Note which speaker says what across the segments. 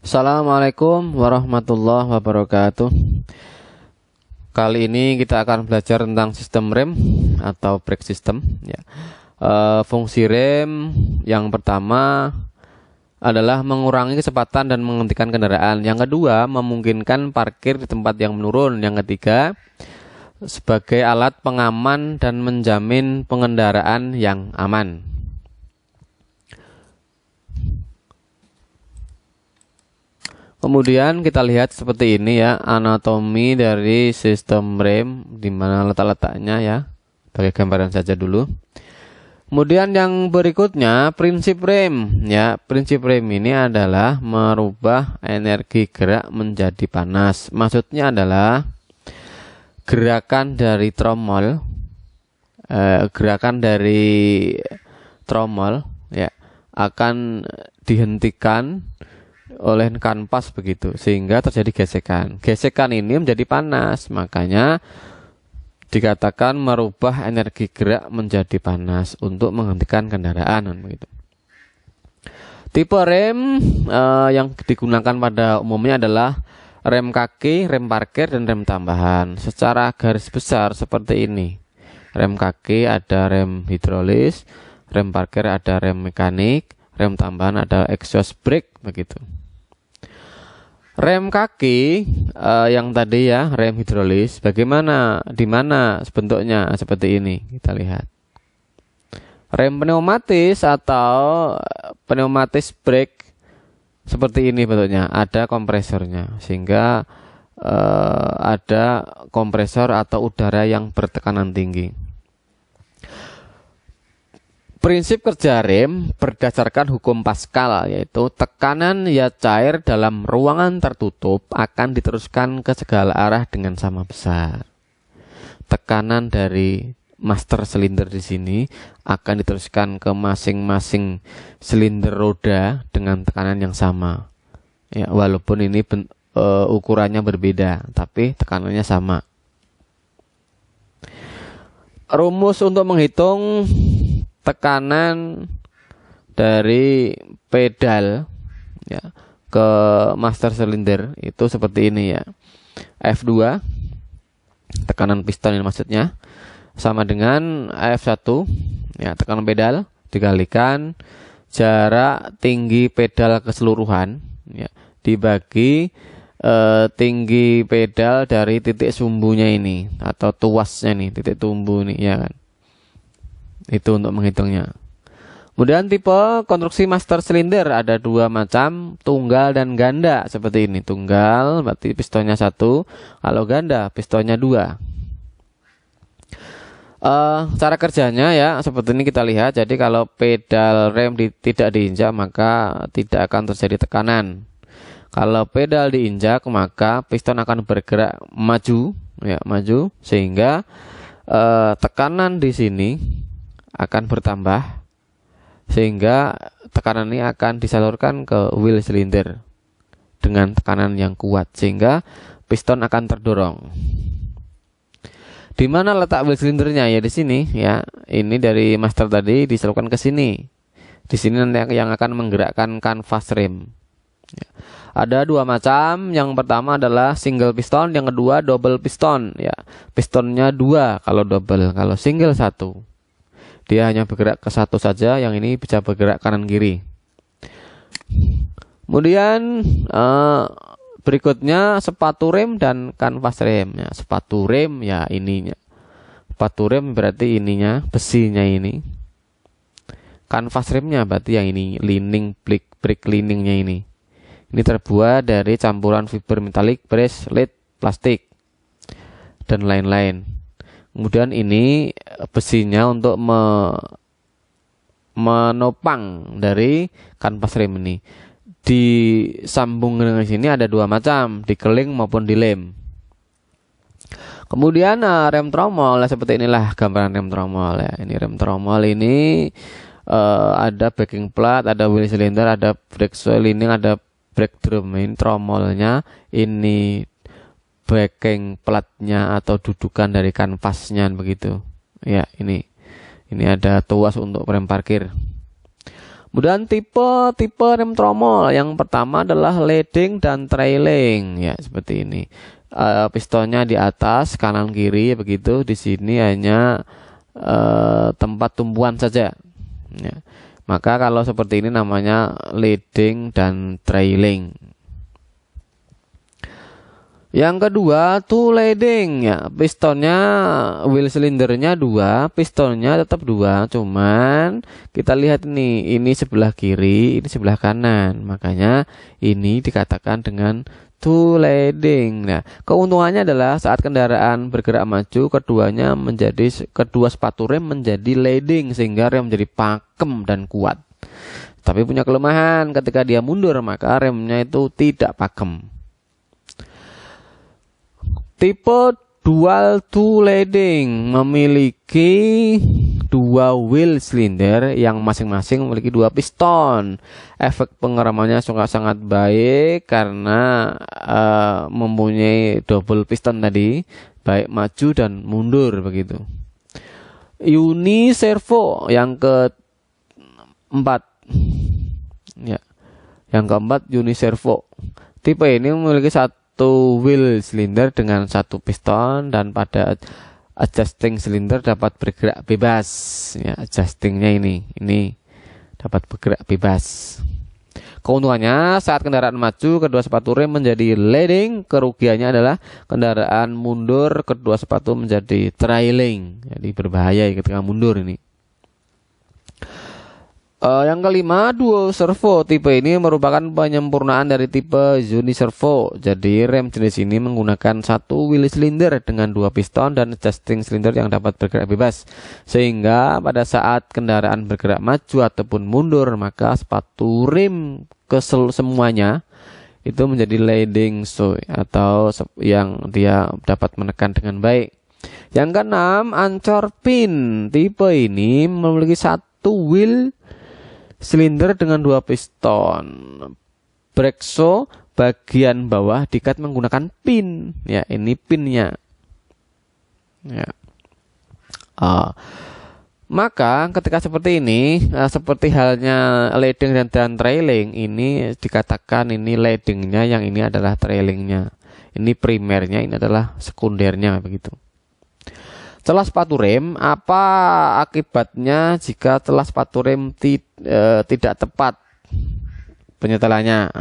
Speaker 1: Assalamualaikum warahmatullahi wabarakatuh. Kali ini kita akan belajar tentang sistem rem atau brake system ya. Fungsi rem yang pertama adalah mengurangi kecepatan dan menghentikan kendaraan. Yang kedua, memungkinkan parkir di tempat yang menurun. Yang ketiga, sebagai alat pengaman dan menjamin pengendaraan yang aman. Kemudian kita lihat seperti ini ya, anatomi dari sistem rem, di mana letak-letaknya ya. Pakai gambaran saja dulu. Kemudian yang berikutnya prinsip rem ya. Prinsip rem ini adalah merubah energi gerak menjadi panas. Maksudnya adalah gerakan dari tromol ya akan dihentikan oleh kanvas begitu, sehingga terjadi gesekan. Gesekan ini menjadi panas, makanya dikatakan merubah energi gerak menjadi panas untuk menghentikan kendaraan begitu. Tipe rem yang digunakan pada umumnya adalah rem kaki, rem parkir, dan rem tambahan. Secara garis besar seperti ini. Rem kaki ada rem hidrolis, rem parkir ada rem mekanik, rem tambahan ada exhaust brake begitu. Rem kaki yang tadi ya, rem hidrolis, bagaimana, di mana bentuknya seperti ini, kita lihat. Rem pneumatis atau pneumatis brake seperti ini bentuknya, ada kompresornya, sehingga ada kompresor atau udara yang bertekanan tinggi. Prinsip kerja rem berdasarkan hukum Pascal, yaitu tekanan ya cair dalam ruangan tertutup akan diteruskan ke segala arah dengan sama besar. Tekanan dari master silinder di sini akan diteruskan ke masing-masing silinder roda dengan tekanan yang sama. Ya, walaupun ini ukurannya berbeda, tapi tekanannya sama. Rumus untuk menghitung tekanan dari pedal ya ke master silinder itu seperti ini ya. F2 tekanan piston ini maksudnya sama dengan F1 ya, tekanan pedal dikalikan jarak tinggi pedal keseluruhan ya, dibagi tinggi pedal dari titik sumbunya ini atau tuasnya nih, titik tumbu nih ya kan. Itu untuk menghitungnya. Kemudian tipe konstruksi master silinder ada dua macam, tunggal dan ganda seperti ini. Tunggal berarti pistonnya 1, kalau ganda pistonnya 2. Cara kerjanya ya seperti ini kita lihat. Jadi kalau pedal rem tidak diinjak maka tidak akan terjadi tekanan. Kalau pedal diinjak maka piston akan bergerak maju ya, maju, sehingga tekanan di sini akan bertambah, sehingga tekanan ini akan disalurkan ke wheel silinder dengan tekanan yang kuat, sehingga piston akan terdorong. Di mana letak wheel silindernya ya, di sini ya. Ini dari master tadi disalurkan ke sini. Di sini nanti yang akan menggerakkan kanvas rem. Ya. Ada dua macam. Yang pertama adalah single piston, yang kedua double piston ya. Pistonnya 2 kalau double, kalau single 1. Dia hanya bergerak ke satu saja, yang ini bisa bergerak kanan kiri. Kemudian berikutnya sepatu rem dan kanvas rem ya. Sepatu rem ya ininya. Sepatu rem berarti ininya, besinya ini. Kanvas remnya berarti yang ini, lining brake liningnya ini. Ini terbuat dari campuran fiber metalik, bracelet, plastik, dan lain-lain. Kemudian ini besinya untuk menopang dari kanvas rem ini. Disambung dengan sini ada dua macam, dikeling maupun dilem. Kemudian rem tromol seperti inilah gambaran rem tromol ya. Ini rem tromol ini ada backing plat, ada wheel cylinder, ada brake lining, ada brake drum. Ini tromolnya, ini backing platnya atau dudukan dari kanvasnya begitu. Ya, ini Ini ada tuas untuk rem parkir. Kemudian tipe rem tromol yang pertama adalah leading dan trailing ya, seperti ini. Pistonnya di atas kanan kiri begitu. Di sini hanya tempat tumpuan saja ya. Maka kalau seperti ini namanya leading dan trailing. Yang kedua two leading ya, pistonnya wheel silindernya 2, pistonnya tetap 2, cuman kita lihat ini sebelah kiri, ini sebelah kanan, makanya ini dikatakan dengan two leading. Nah, keuntungannya adalah saat kendaraan bergerak maju, kedua sepatu rem menjadi leading sehingga rem menjadi pakem dan kuat. Tapi punya kelemahan, ketika dia mundur maka remnya itu tidak pakem. Tipe dual two leading memiliki 2 wheel silinder yang masing-masing memiliki 2 piston. Efek pengeremannya sangat baik karena mempunyai double piston tadi, baik maju dan mundur begitu. Uni servo yang keempat ya. Yang keempat uni servo. Tipe ini memiliki satu wheel silinder dengan 1 piston dan pada adjusting silinder dapat bergerak bebas ya, adjustingnya ini dapat bergerak bebas. Keuntungannya saat kendaraan maju kedua sepatu rem menjadi leading, kerugiannya adalah kendaraan mundur kedua sepatu menjadi trailing, jadi berbahaya ketika mundur ini. Yang kelima, dual servo. Tipe ini merupakan penyempurnaan dari tipe uniservo. Jadi rem jenis ini menggunakan 1 wheel silinder dengan 2 piston dan adjusting silinder yang dapat bergerak bebas, sehingga pada saat kendaraan bergerak maju ataupun mundur maka sepatu rem semuanya itu menjadi leading atau yang dia dapat menekan dengan baik. Yang keenam, ancor pin. Tipe ini memiliki 1 wheel silinder dengan 2 piston. Brake shoe bagian bawah diikat menggunakan pin. Ya, ini pinnya. Ya. Maka ketika seperti ini, seperti halnya leading dan trailing, ini dikatakan ini leadingnya, yang ini adalah trailingnya. Ini primernya, ini adalah sekundernya begitu. Celah sepatu rem, apa akibatnya jika celah sepatu rem tidak tepat penyetelannya?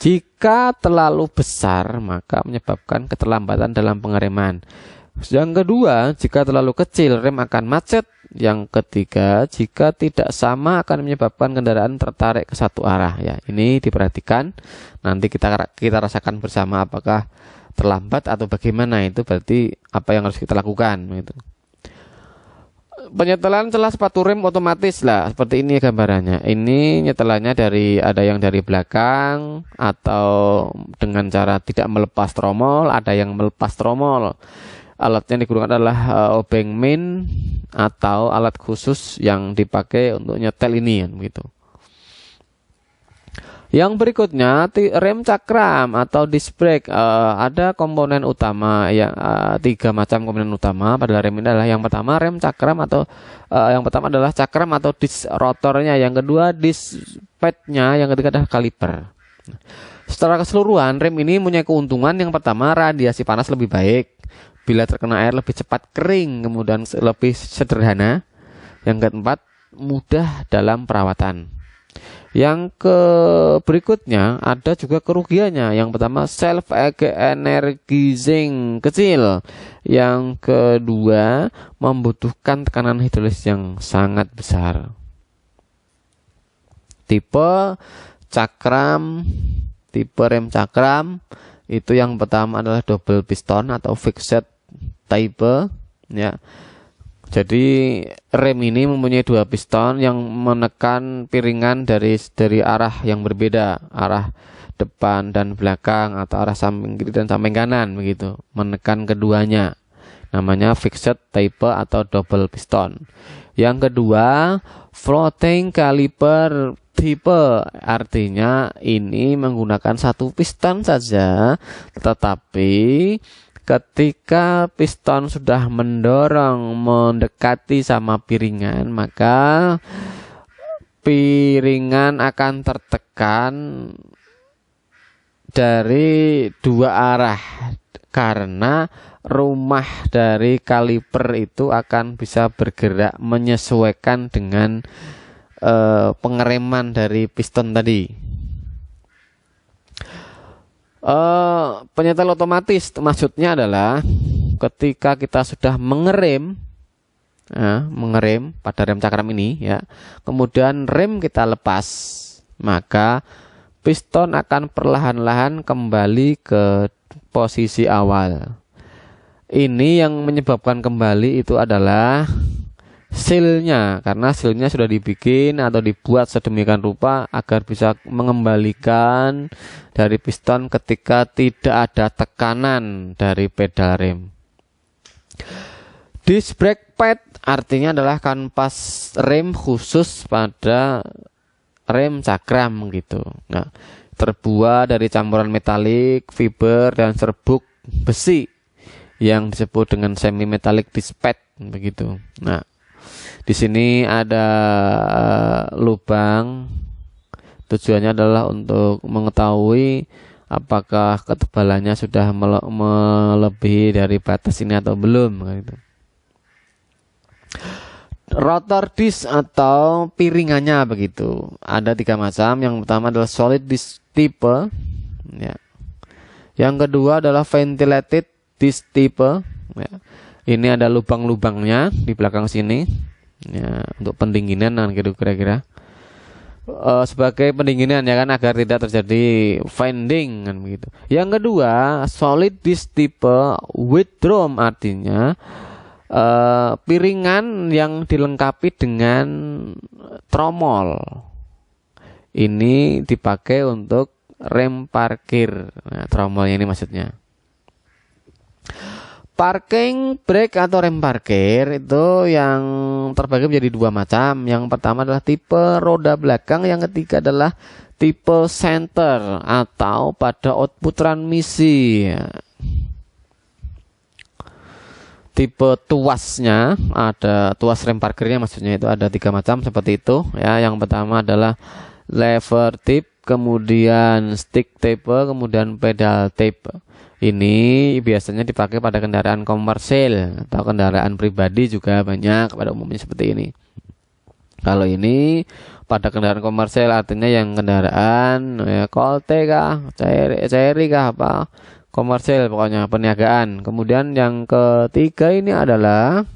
Speaker 1: Jika terlalu besar maka menyebabkan keterlambatan dalam pengereman. Yang kedua, jika terlalu kecil rem akan macet. Yang ketiga, jika tidak sama akan menyebabkan kendaraan tertarik ke satu arah ya. Ini diperhatikan, nanti kita rasakan bersama apakah terlambat atau bagaimana, itu berarti apa yang harus kita lakukan gitu. Penyetelan celah sepatu rem otomatis lah, seperti ini gambarannya. Ini nyetelannya ada yang dari belakang atau dengan cara tidak melepas tromol, ada yang melepas tromol. Alatnya digunakan adalah obeng main atau alat khusus yang dipakai untuk nyetel ini gitu. Yang berikutnya rem cakram atau disc brake. Ada komponen utama yang 3 macam komponen utama pada rem ini adalah yang pertama rem cakram atau yang pertama adalah cakram atau disc rotornya, yang kedua disc padnya, yang ketiga adalah kaliper. Secara keseluruhan rem ini mempunyai keuntungan. Yang pertama, radiasi panas lebih baik, bila terkena air lebih cepat kering, kemudian lebih sederhana. Yang keempat, mudah dalam perawatan. Yang berikutnya ada juga kerugiannya. Yang pertama, self energizing kecil. Yang kedua, membutuhkan tekanan hidrolis yang sangat besar. Tipe rem cakram itu yang pertama adalah double piston atau fixed type ya. Jadi rem ini mempunyai 2 piston yang menekan piringan dari arah yang berbeda, arah depan dan belakang atau arah samping kiri dan samping kanan begitu, menekan keduanya. Namanya fixed type atau double piston. Yang kedua, floating caliper tipe, artinya ini menggunakan 1 piston saja, tetapi Ketika piston sudah mendorong mendekati sama piringan, maka piringan akan tertekan dari dua arah karena rumah dari kaliper itu akan bisa bergerak menyesuaikan dengan pengereman dari piston tadi. Penyetel otomatis maksudnya adalah ketika kita sudah mengerem pada rem cakram ini ya, kemudian rem kita lepas, maka piston akan perlahan-lahan kembali ke posisi awal. Ini yang menyebabkan kembali itu adalah sealnya, karena sealnya sudah dibikin atau dibuat sedemikian rupa agar bisa mengembalikan dari piston ketika tidak ada tekanan dari pedal rem. Disc brake pad artinya adalah kanvas rem khusus pada rem cakram gitu. Nah, terbuat dari campuran metalik, fiber dan serbuk besi yang disebut dengan semi metalik disc pad begitu. Nah, di sini ada lubang. Tujuannya adalah untuk mengetahui apakah ketebalannya sudah melebihi dari batas ini atau belum gitu. Rotor disc atau piringannya begitu. Ada 3 macam. Yang pertama adalah solid disc type ya. Yang kedua adalah ventilated disc type ya. Ini ada lubang-lubangnya di belakang sini ya, untuk pendinginan gitu kira-kira. Sebagai pendinginan ya kan, agar tidak terjadi fending kan begitu. Yang kedua, solid disc type with drum artinya piringan yang dilengkapi dengan tromol. Ini dipakai untuk rem parkir. Nah, tromolnya ini maksudnya. Parking brake atau rem parkir itu yang terbagi menjadi 2 macam. Yang pertama adalah tipe roda belakang, yang ketiga adalah tipe center atau pada output transmisi. Tipe tuasnya, ada tuas rem parkirnya maksudnya itu ada 3 macam seperti itu ya. Yang pertama adalah lever tip, kemudian stick tape, kemudian pedal tape. Ini biasanya dipakai pada kendaraan komersil atau kendaraan pribadi juga banyak pada umumnya seperti ini. Kalau ini pada kendaraan komersil artinya yang kendaraan ya, Colte kah, Chery kah apa, komersil pokoknya perniagaan. Kemudian yang ketiga ini adalah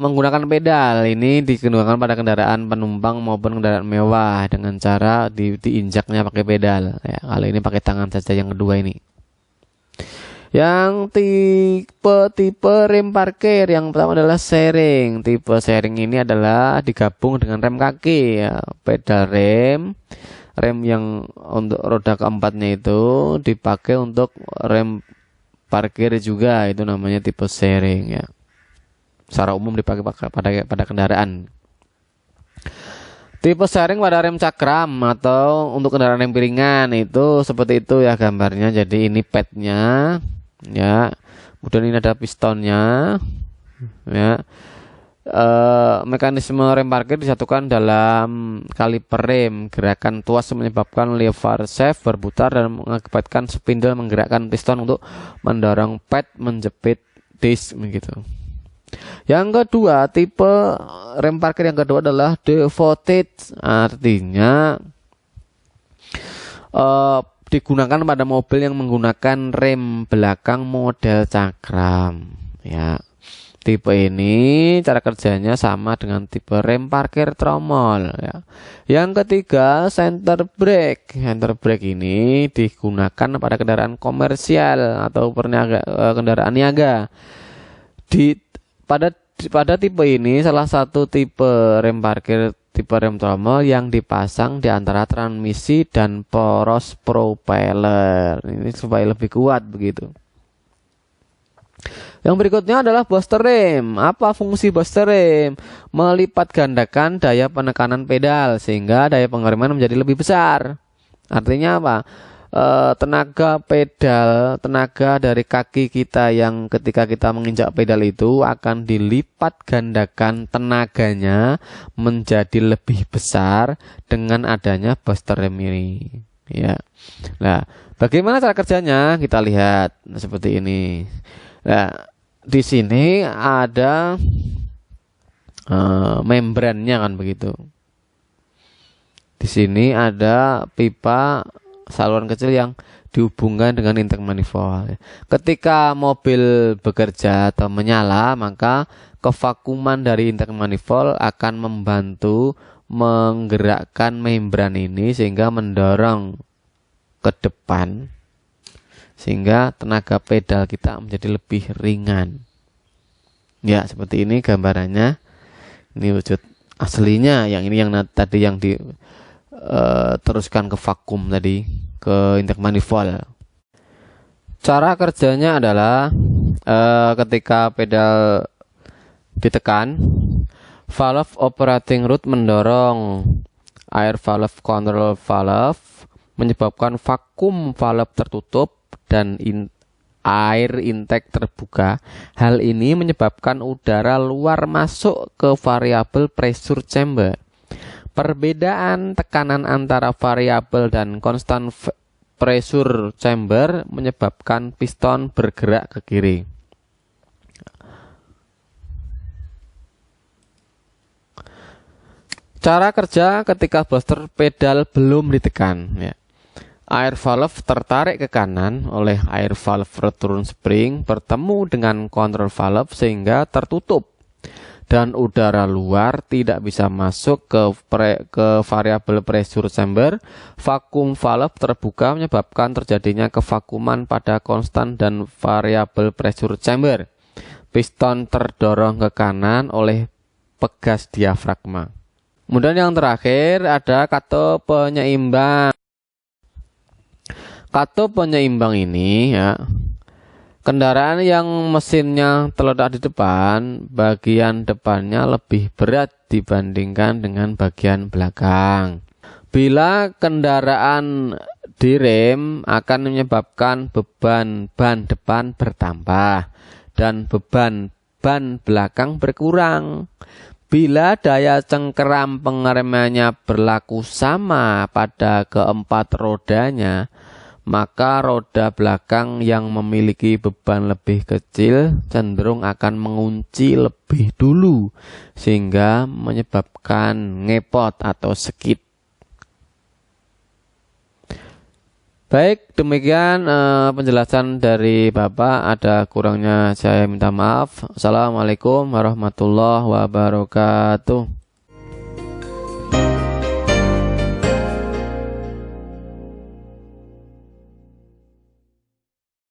Speaker 1: menggunakan pedal. Ini digunakan pada kendaraan penumpang maupun kendaraan mewah dengan cara diinjaknya pakai pedal ya. Kalau ini pakai tangan saja yang kedua ini. Yang tipe rem parkir yang pertama adalah sharing. Tipe sharing ini adalah digabung dengan rem kaki ya. Pedal rem yang untuk roda keempatnya itu dipakai untuk rem parkir juga, itu namanya tipe sharing ya. Secara umum dipakai pada kendaraan. Tipe sharing pada rem cakram atau untuk kendaraan rem piringan itu seperti itu ya gambarnya. Jadi ini padnya ya, kemudian ini ada pistonnya ya. Mekanisme rem parkir disatukan dalam kaliper rem. Gerakan tuas menyebabkan lever shaft berputar dan mengakibatkan spindle menggerakkan piston untuk mendorong pad menjepit disc begitu. Yang kedua, tipe rem parkir yang kedua adalah devoted, artinya digunakan pada mobil yang menggunakan rem belakang model cakram ya. Tipe ini cara kerjanya sama dengan tipe rem parkir tromol ya. Yang ketiga, center brake. Center brake ini digunakan pada kendaraan komersial atau kendaraan niaga. Pada tipe ini salah satu tipe rem parkir tipe rem tromol yang dipasang di antara transmisi dan poros propeller. Ini supaya lebih kuat begitu. Yang berikutnya adalah booster rem. Apa fungsi booster rem? Melipat gandakan daya penekanan pedal sehingga daya pengereman menjadi lebih besar. Artinya apa? tenaga pedal, tenaga dari kaki kita yang ketika kita menginjak pedal itu akan dilipat gandakan tenaganya menjadi lebih besar dengan adanya booster rem ini. Ya. Nah, bagaimana cara kerjanya? Kita lihat seperti ini. Nah, di sini ada membrannya kan begitu. Di sini ada pipa saluran kecil yang dihubungkan dengan intake manifold. Ketika mobil bekerja atau menyala, maka kevakuman dari intake manifold akan membantu menggerakkan membran ini sehingga mendorong ke depan, sehingga tenaga pedal kita menjadi lebih ringan. Ya, seperti ini gambarannya. Ini wujud aslinya. Yang ini yang tadi yang teruskan ke vakum tadi, ke intake manifold. Cara kerjanya adalah ketika pedal ditekan, valve operating root mendorong air valve control valve, menyebabkan vakum valve tertutup dan air intake terbuka. Hal ini menyebabkan udara luar masuk ke variabel pressure chamber. Perbedaan tekanan antara variabel dan konstan pressure chamber menyebabkan piston bergerak ke kiri. Cara kerja ketika booster pedal belum ditekan. Ya. Air valve tertarik ke kanan oleh air valve return spring bertemu dengan control valve sehingga tertutup. Dan udara luar tidak bisa masuk ke variabel pressure chamber. Vakum valve terbuka menyebabkan terjadinya kevakuman pada konstan dan variabel pressure chamber. Piston terdorong ke kanan oleh pegas diafragma. Kemudian yang terakhir ada katup penyeimbang. Katup penyeimbang ini ya, kendaraan yang mesinnya terletak di depan, bagian depannya lebih berat dibandingkan dengan bagian belakang. Bila kendaraan direm akan menyebabkan beban ban depan bertambah dan beban ban belakang berkurang. Bila daya cengkeram pengeremannya berlaku sama pada keempat rodanya, maka roda belakang yang memiliki beban lebih kecil cenderung akan mengunci lebih dulu sehingga menyebabkan ngepot atau skid. Baik, demikian penjelasan dari Bapak. Ada kurangnya saya minta maaf. Assalamualaikum warahmatullahi wabarakatuh.